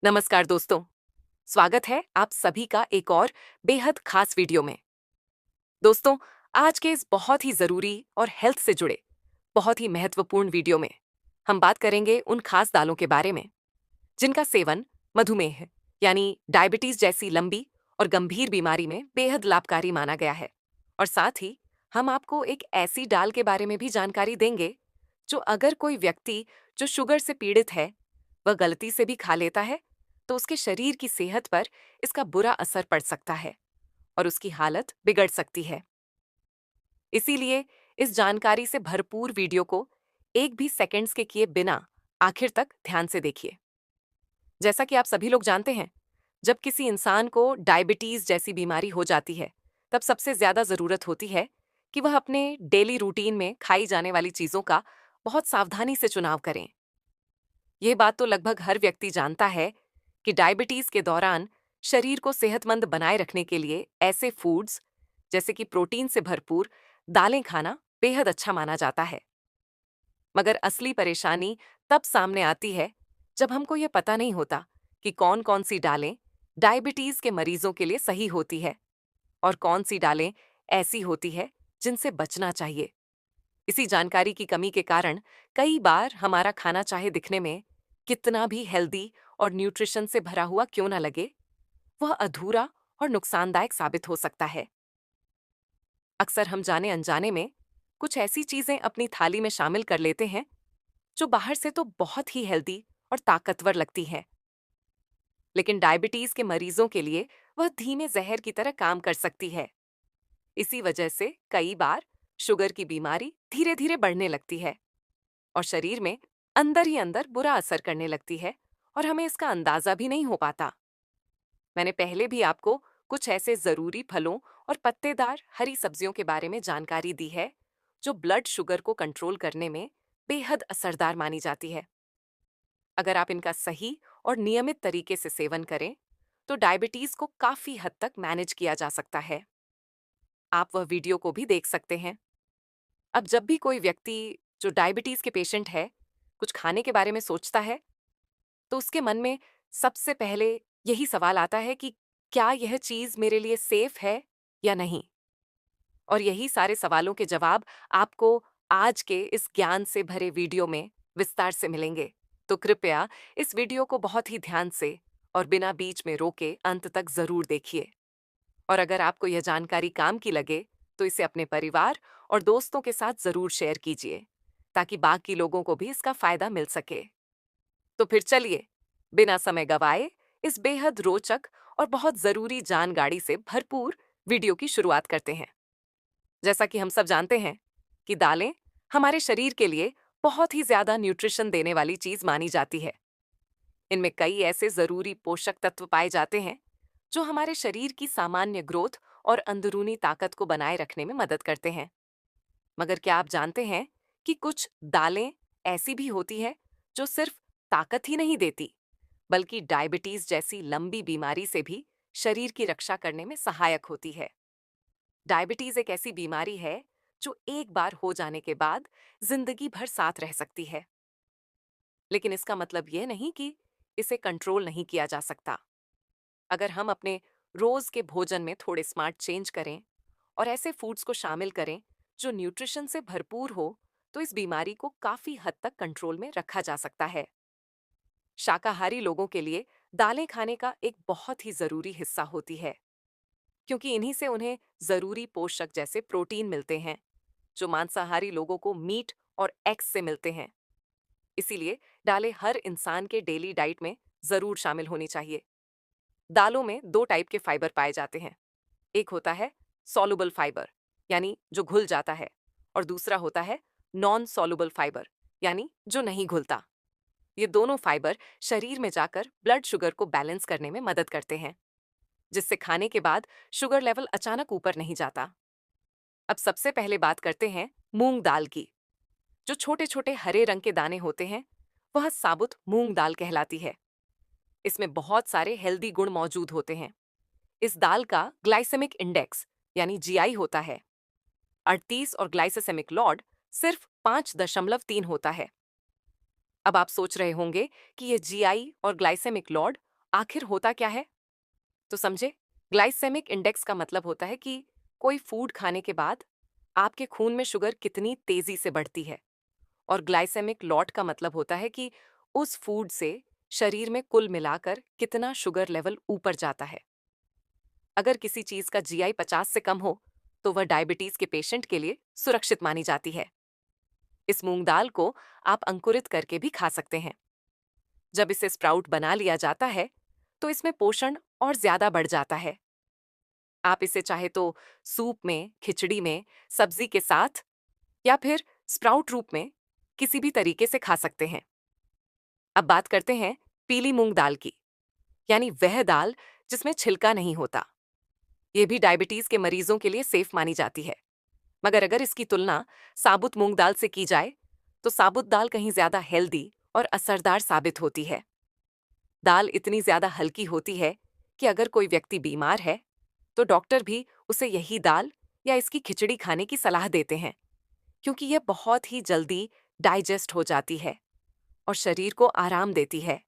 नमस्कार दोस्तों। स्वागत है आप सभी का एक और बेहद खास वीडियो में। दोस्तों, आज के इस बहुत ही जरूरी और हेल्थ से जुड़े बहुत ही महत्वपूर्ण वीडियो में हम बात करेंगे उन खास दालों के बारे में जिनका सेवन मधुमेह यानी डायबिटीज जैसी लंबी और गंभीर बीमारी में बेहद लाभकारी माना गया है। और साथ ही हम आपको एक ऐसी दाल के बारे में भी जानकारी देंगे जो अगर कोई व्यक्ति जो शुगर से पीड़ित है वह गलती से भी खा लेता है तो उसके शरीर की सेहत पर इसका बुरा असर पड़ सकता है और उसकी हालत बिगड़ सकती है। इसीलिए इस जानकारी से भरपूर वीडियो को एक भी सेकंड्स के किए बिना आखिर तक ध्यान से देखिए। जैसा कि आप सभी लोग जानते हैं, जब किसी इंसान को डायबिटीज जैसी बीमारी हो जाती है तब सबसे ज्यादा जरूरत होती है कि वह अपने डेली रूटीन में खाई जाने वाली चीजों का बहुत सावधानी से चुनाव करें। यह बात तो लगभग हर व्यक्ति जानता है कि डायबिटीज के दौरान शरीर को सेहतमंद बनाए रखने के लिए ऐसे फूड्स जैसे कि प्रोटीन से भरपूर दालें खाना बेहद अच्छा माना जाता है। मगर असली परेशानी तब सामने आती है जब हमको ये पता नहीं होता कि कौन कौन सी दालें डायबिटीज के मरीजों के लिए सही होती है और कौन सी दालें ऐसी होती है जिनसे बचना चाहिए। इसी जानकारी की कमी के कारण कई बार हमारा खाना चाहे दिखने में कितना भी हेल्दी और न्यूट्रिशन से भरा हुआ क्यों ना लगे, वह अधूरा और नुकसानदायक साबित हो सकता है। अक्सर हम जाने अनजाने में कुछ ऐसी चीजें अपनी थाली में शामिल कर लेते हैं जो बाहर से तो बहुत ही हेल्दी और ताकतवर लगती हैं, लेकिन डायबिटीज के मरीजों के लिए वह धीमे जहर की तरह काम कर सकती है। इसी वजह से कई बार शुगर की बीमारी धीरे धीरे बढ़ने लगती है और शरीर में अंदर ही अंदर बुरा असर करने लगती है और हमें इसका अंदाजा भी नहीं हो पाता। मैंने पहले भी आपको कुछ ऐसे जरूरी फलों और पत्तेदार हरी सब्जियों के बारे में जानकारी दी है जो ब्लड शुगर को कंट्रोल करने में बेहद असरदार मानी जाती है। अगर आप इनका सही और नियमित तरीके से सेवन करें तो डायबिटीज को काफी हद तक मैनेज किया जा सकता है। आप वह वीडियो को भी देख सकते हैं। अब जब भी कोई व्यक्ति जो डायबिटीज के पेशेंट है कुछ खाने के बारे में सोचता है तो उसके मन में सबसे पहले यही सवाल आता है कि क्या यह चीज मेरे लिए सेफ है या नहीं। और यही सारे सवालों के जवाब आपको आज के इस ज्ञान से भरे वीडियो में विस्तार से मिलेंगे। तो कृपया इस वीडियो को बहुत ही ध्यान से और बिना बीच में रोके अंत तक जरूर देखिए। और अगर आपको यह जानकारी काम की लगे तो इसे अपने परिवार और दोस्तों के साथ जरूर शेयर कीजिए ताकि बाकी लोगों को भी इसका फायदा मिल सके। तो फिर चलिए बिना समय गवाए इस बेहद रोचक और बहुत जरूरी जानकारी से भरपूर वीडियो की शुरुआत करते हैं। जैसा कि हम सब जानते हैं कि दालें हमारे शरीर के लिए बहुत ही ज्यादा न्यूट्रिशन देने वाली चीज मानी जाती है। इनमें कई ऐसे जरूरी पोषक तत्व पाए जाते हैं जो हमारे शरीर की सामान्य ग्रोथ और अंदरूनी ताकत को बनाए रखने में मदद करते हैं। मगर क्या आप जानते हैं कि कुछ दालें ऐसी भी होती है जो सिर्फ ताकत ही नहीं देती बल्कि डायबिटीज जैसी लंबी बीमारी से भी शरीर की रक्षा करने में सहायक होती है। डायबिटीज एक ऐसी बीमारी है जो एक बार हो जाने के बाद जिंदगी भर साथ रह सकती है, लेकिन इसका मतलब यह नहीं कि इसे कंट्रोल नहीं किया जा सकता। अगर हम अपने रोज के भोजन में थोड़े स्मार्ट चेंज करें और ऐसे फूड्स को शामिल करें जो न्यूट्रिशन से भरपूर हो तो इस बीमारी को काफी हद तक कंट्रोल में रखा जा सकता है। शाकाहारी लोगों के लिए दालें खाने का एक बहुत ही जरूरी हिस्सा होती है क्योंकि इन्हीं से उन्हें जरूरी पोषक जैसे प्रोटीन मिलते हैं जो मांसाहारी लोगों को मीट और एग्स से मिलते हैं। इसीलिए दालें हर इंसान के डेली डाइट में जरूर शामिल होनी चाहिए। दालों में दो टाइप के फाइबर पाए जाते हैं। एक होता है सॉल्युबल फाइबर यानी जो घुल जाता है और दूसरा होता है नॉन सॉल्युबल फाइबर यानी जो नहीं घुलता। ये दोनों फाइबर शरीर में जाकर ब्लड शुगर को बैलेंस करने में मदद करते हैं जिससे खाने के बाद शुगर लेवल अचानक ऊपर नहीं जाता। अब सबसे पहले बात करते हैं मूंग दाल की। जो छोटे छोटे हरे रंग के दाने होते हैं वह साबुत मूंग दाल कहलाती है। इसमें बहुत सारे हेल्दी गुण मौजूद होते हैं। इस दाल का ग्लाइसेमिक इंडेक्स यानी जीआई होता है 38 और ग्लाइसेमिक लॉर्ड सिर्फ 5.3 होता है। अब आप सोच रहे होंगे कि यह जीआई और ग्लाइसेमिक लॉर्ड आखिर होता क्या है? तो समझे, ग्लाइसेमिक इंडेक्स का मतलब होता है कि कोई फूड खाने के बाद आपके खून में शुगर कितनी तेजी से बढ़ती है। और ग्लाइसेमिक लॉट का मतलब होता है कि उस फूड से शरीर में कुल मिलाकर कितना शुगर लेवल ऊपर जाता है। अगर किसी चीज का जीआई 50 से कम हो तो वह डायबिटीज के पेशेंट के लिए सुरक्षित मानी जाती है। इस मूंग दाल को आप अंकुरित करके भी खा सकते हैं। जब इसे स्प्राउट बना लिया जाता है तो इसमें पोषण और ज्यादा बढ़ जाता है। आप इसे चाहे तो सूप में, खिचड़ी में, सब्जी के साथ या फिर स्प्राउट रूप में किसी भी तरीके से खा सकते हैं। अब बात करते हैं पीली मूंग दाल की, यानी वह दाल जिसमें छिलका नहीं होता। ये भी डायबिटीज के मरीजों के लिए सेफ मानी जाती है। मगर अगर इसकी तुलना साबुत मूंग दाल से की जाए तो साबुत दाल कहीं ज्यादा हेल्दी और असरदार साबित होती है। दाल इतनी ज्यादा हल्की होती है कि अगर कोई व्यक्ति बीमार है तो डॉक्टर भी उसे यही दाल या इसकी खिचड़ी खाने की सलाह देते हैं, क्योंकि यह बहुत ही जल्दी डाइजेस्ट हो जाती है और शरीर को आराम देती है।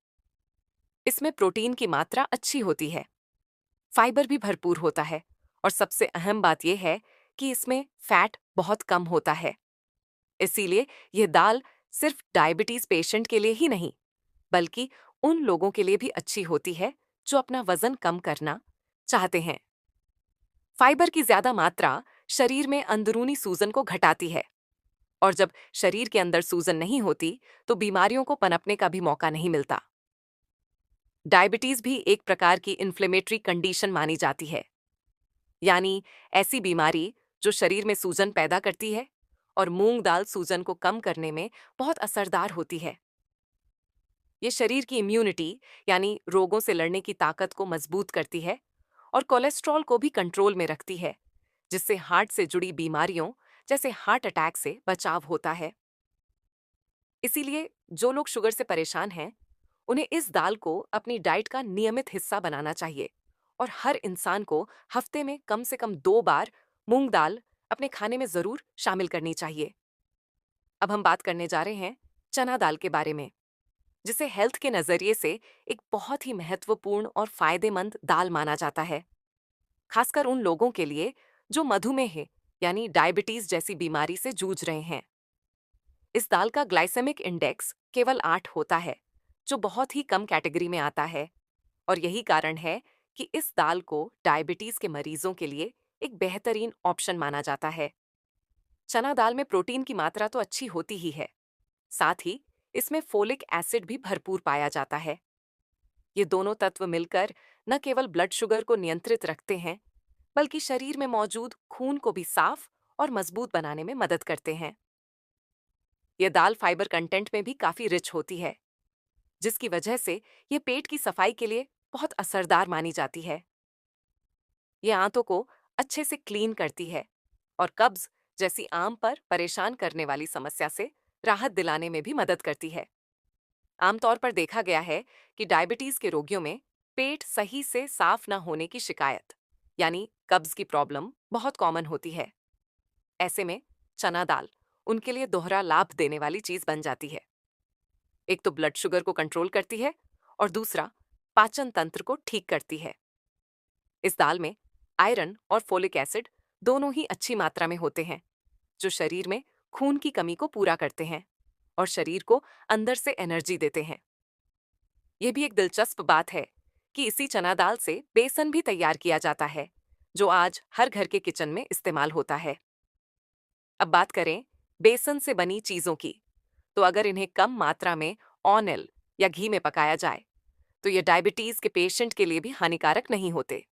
इसमें प्रोटीन की मात्रा अच्छी होती है, फाइबर भी भरपूर होता है और सबसे अहम बात यह है कि इसमें फैट बहुत कम होता है। इसीलिए यह दाल सिर्फ डायबिटीज पेशेंट के लिए ही नहीं, बल्कि उन लोगों के लिए भी अच्छी होती है जो अपना वजन कम करना चाहते हैं। फाइबर की ज्यादा मात्रा शरीर में अंदरूनी सूजन को घटाती है, और जब शरीर के अंदर सूजन नहीं होती तो बीमारियों को पनपने का भी मौका नहीं मिलता। डायबिटीज भी एक प्रकार की इन्फ्लेमेटरी कंडीशन मानी जाती है, यानी ऐसी बीमारी जो शरीर में सूजन पैदा करती है, और मूंग दाल सूजन को कम करने में बहुत असरदार होती है। ये शरीर की इम्यूनिटी, यानी रोगों से लड़ने की ताकत को मजबूत करती है और कोलेस्ट्रॉल को भी कंट्रोल में रखती है, जिससे हार्ट से जुड़ी बीमारियों जैसे हार्ट अटैक से बचाव होता है। इसीलिए जो लोग शुगर से परेशान हैं, उन्हें इस दाल को अपनी डाइट का नियमित हिस्सा बनाना चाहिए और हर इंसान को हफ्ते में कम से कम 2 बार मूंग दाल अपने खाने में जरूर शामिल करनी चाहिए। अब हम बात करने जा रहे हैं चना दाल के बारे में, जिसे हेल्थ के नजरिए से एक बहुत ही महत्वपूर्ण और फायदेमंद दाल माना जाता है, खासकर उन लोगों के लिए जो मधुमेह यानी डायबिटीज जैसी बीमारी से जूझ रहे हैं। इस दाल का ग्लाइसेमिक इंडेक्स केवल 8 होता है, जो बहुत ही कम कैटेगरी में आता है, और यही कारण है कि इस दाल को डायबिटीज के मरीजों के लिए एक बेहतरीन ऑप्शन माना जाता है। चना दाल में प्रोटीन की मात्रा तो अच्छी होती ही है, साथ ही इसमें फोलिक एसिड भी भरपूर पाया जाता है। ये दोनों तत्व मिलकर न केवल ब्लड शुगर को नियंत्रित रखते हैं, बल्कि शरीर में मौजूद खून को भी साफ और मजबूत बनाने में मदद करते हैं। ये दाल फाइबर कंटेंट में भी काफी रिच होती है, जिसकी वजह से ये पेट की सफाई के लिए बहुत असरदार मानी जाती है। ये आंतों को अच्छे से क्लीन करती है और कब्ज जैसी आम पर परेशान करने वाली समस्या से राहत दिलाने में भी मदद करती है। आमतौर पर देखा गया है कि डायबिटीज के रोगियों में पेट सही से साफ न होने की शिकायत, यानी कब्ज की प्रॉब्लम, बहुत कॉमन होती है। ऐसे में चना दाल उनके लिए दोहरा लाभ देने वाली चीज बन जाती है। एक तो ब्लड शुगर को कंट्रोल करती है और दूसरा पाचन तंत्र को ठीक करती है। इस दाल में आयरन और फोलिक एसिड दोनों ही अच्छी मात्रा में होते हैं, जो शरीर में खून की कमी को पूरा करते हैं और शरीर को अंदर से एनर्जी देते हैं। यह भी एक दिलचस्प बात है कि इसी चना दाल से बेसन भी तैयार किया जाता है, जो आज हर घर के किचन में इस्तेमाल होता है। अब बात करें बेसन से बनी चीजों की, तो अगर इन्हें कम मात्रा में ऑयल या घी में पकाया जाए तो ये डायबिटीज के पेशेंट के लिए भी हानिकारक नहीं होते।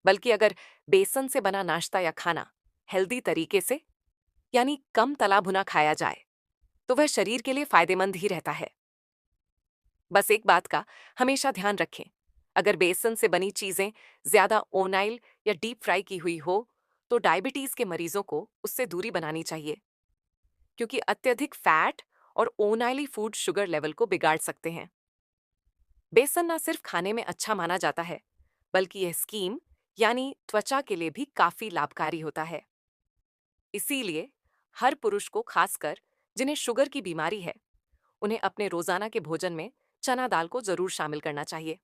बल्कि अगर बेसन से बना नाश्ता या खाना हेल्दी तरीके से, यानी कम तला भुना खाया जाए, तो वह शरीर के लिए फायदेमंद ही रहता है। बस एक बात का हमेशा ध्यान रखें, अगर बेसन से बनी चीजें ज्यादा ऑयल या डीप फ्राई की हुई हो तो डायबिटीज के मरीजों को उससे दूरी बनानी चाहिए, क्योंकि अत्यधिक फैट और ऑयली फूड शुगर लेवल को बिगाड़ सकते हैं। बेसन न सिर्फ खाने में अच्छा माना जाता है, बल्कि यह स्किन यानी त्वचा के लिए भी काफी लाभकारी होता है। इसीलिए हर पुरुष को, खासकर जिन्हें शुगर की बीमारी है, उन्हें अपने रोजाना के भोजन में चना दाल को जरूर शामिल करना चाहिए।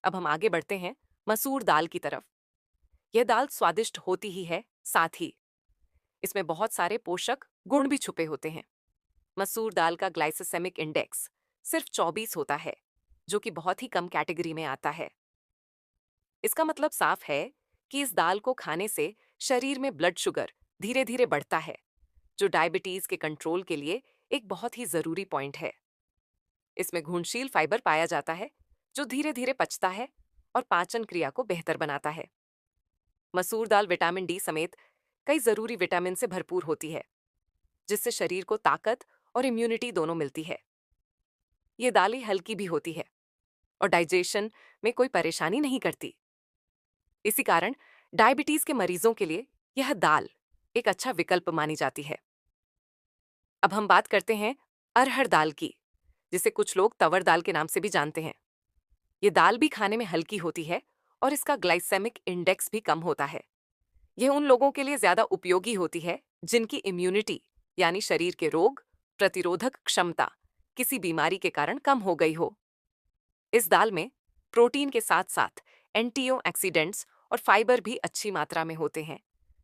अब हम आगे बढ़ते हैं मसूर दाल की तरफ। यह दाल स्वादिष्ट होती ही है, साथ ही इसमें बहुत सारे पोषक गुण भी छुपे होते हैं। मसूर दाल का ग्लाइसेसेमिक इंडेक्स सिर्फ 24 होता है, जो कि बहुत ही कम कैटेगरी में आता है। इसका मतलब साफ है कि इस दाल को खाने से शरीर में ब्लड शुगर धीरे धीरे बढ़ता है, जो डायबिटीज के कंट्रोल के लिए एक बहुत ही जरूरी पॉइंट है। इसमें घुलनशील फाइबर पाया जाता है, जो धीरे धीरे पचता है और पाचन क्रिया को बेहतर बनाता है। मसूर दाल विटामिन डी समेत कई जरूरी विटामिन से भरपूर होती है, जिससे शरीर को ताकत और इम्यूनिटी दोनों मिलती है। ये दालें हल्की भी होती है और डाइजेशन में कोई परेशानी नहीं करती। इसी कारण डायबिटीज के मरीजों के लिए यह दाल एक अच्छा विकल्प मानी जाती है। अब हम बात करते हैं अरहर दाल की, जिसे कुछ लोग तवर दाल के नाम से भी जानते हैं। ये दाल भी खाने में हल्की होती है और इसका ग्लाइसेमिक इंडेक्स भी कम होता है। यह उन लोगों के लिए ज्यादा उपयोगी होती है जिनकी इम्यूनिटी यानी शरीर के रोग प्रतिरोधक क्षमता किसी बीमारी के कारण कम हो गई हो। इस दाल में प्रोटीन के साथ साथ एंटीऑक्सीडेंट्स और फाइबर भी अच्छी मात्रा में होते हैं,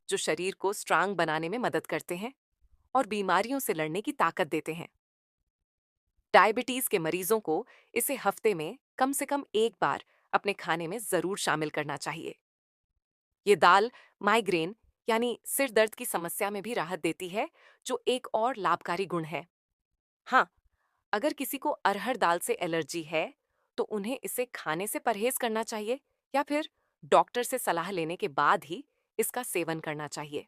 जो शरीर को स्ट्रांग बनाने में मदद करते हैं और बीमारियों से लड़ने की ताकत देते हैं। डायबिटीज के मरीजों को इसे हफ्ते में कम से कम एक बार अपने खाने में जरूर शामिल करना चाहिए। ये दाल माइग्रेन यानी सिर दर्द की समस्या में भी राहत देती है, जो एक और लाभकारी गुण है। हाँ, अगर किसी को अरहर दाल से एलर्जी है, तो उन्हें इसे खाने से परहेज करना चाहिए या फिर डॉक्टर से सलाह लेने के बाद ही इसका सेवन करना चाहिए।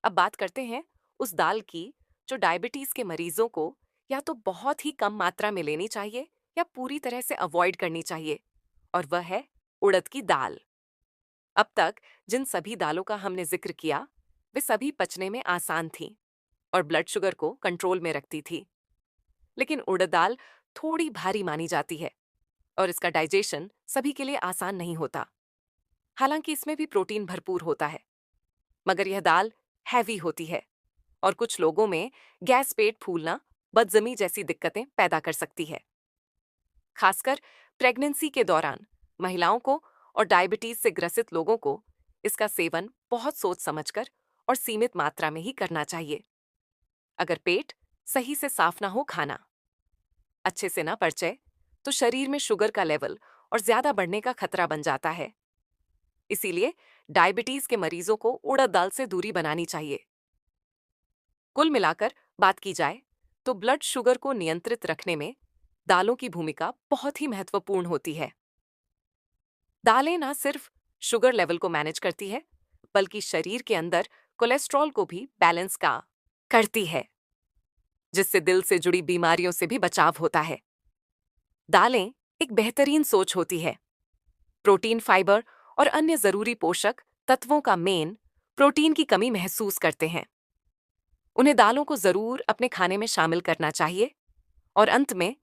अब बात करते हैं उस दाल की जो डायबिटीज के मरीजों को या तो बहुत ही कम मात्रा में लेनी चाहिए या पूरी तरह से अवॉइड करनी चाहिए, और वह है उड़द की दाल। अब तक जिन सभी दालों का हमने जिक्र किया, वे सभी पचने में आसान थीं और ब्लड शुगर को कंट्रोल में रखती थी। लेकिन उड़द दाल थोड़ी भारी मानी जाती है और इसका डाइजेशन सभी के लिए आसान नहीं होता। हालांकि इसमें भी प्रोटीन भरपूर होता है, मगर यह दाल हैवी होती है और कुछ लोगों में गैस, पेट फूलना, बदजमी जैसी दिक्कतें पैदा कर सकती है। खासकर प्रेगनेंसी के दौरान महिलाओं को और डायबिटीज से ग्रसित लोगों को इसका सेवन बहुत सोच समझकर और सीमित मात्रा में ही करना चाहिए। अगर पेट सही से साफ ना हो, खाना अच्छे से ना पचे, तो शरीर में शुगर का लेवल और ज्यादा बढ़ने का खतरा बन जाता है। इसीलिए डायबिटीज के मरीजों को उड़द दाल से दूरी बनानी चाहिए। कुल मिलाकर बात की जाए तो ब्लड शुगर को नियंत्रित रखने में दालों की भूमिका बहुत ही महत्वपूर्ण होती है। दालें ना सिर्फ शुगर लेवल को मैनेज करती है, बल्कि शरीर के अंदर कोलेस्ट्रॉल को भी बैलेंस का करती है, जिससे दिल से जुड़ी बीमारियों से भी बचाव होता है। दालें एक बेहतरीन सोच होती है। प्रोटीन, फाइबर और अन्य जरूरी पोषक तत्वों का मेन प्रोटीन की कमी महसूस करते हैं। उन्हें दालों को जरूर अपने खाने में शामिल करना चाहिए। और अंत में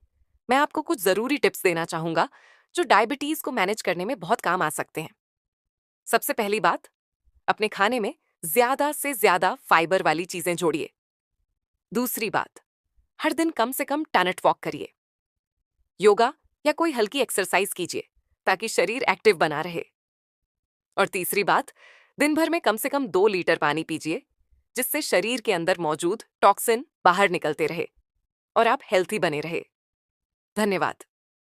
मैं आपको कुछ जरूरी टिप्स देना चाहूंगा जो डायबिटीज को मैनेज करने में बहुत काम आ सकते हैं। सबसे पहली बात, अपने खाने में ज्यादा से ज्यादा फाइबर वाली चीजें जोड़िए। दूसरी बात, हर दिन कम से कम 10 मिनट वॉक करिए। योगा या कोई हल्की एक्सरसाइज कीजिए ताकि शरीर एक्टिव बना रहे। और तीसरी बात, दिन भर में कम से कम 2 लीटर पानी पीजिए, जिससे शरीर के अंदर मौजूद टॉक्सिन बाहर निकलते रहे और आप हेल्थी बने रहे। धन्यवाद।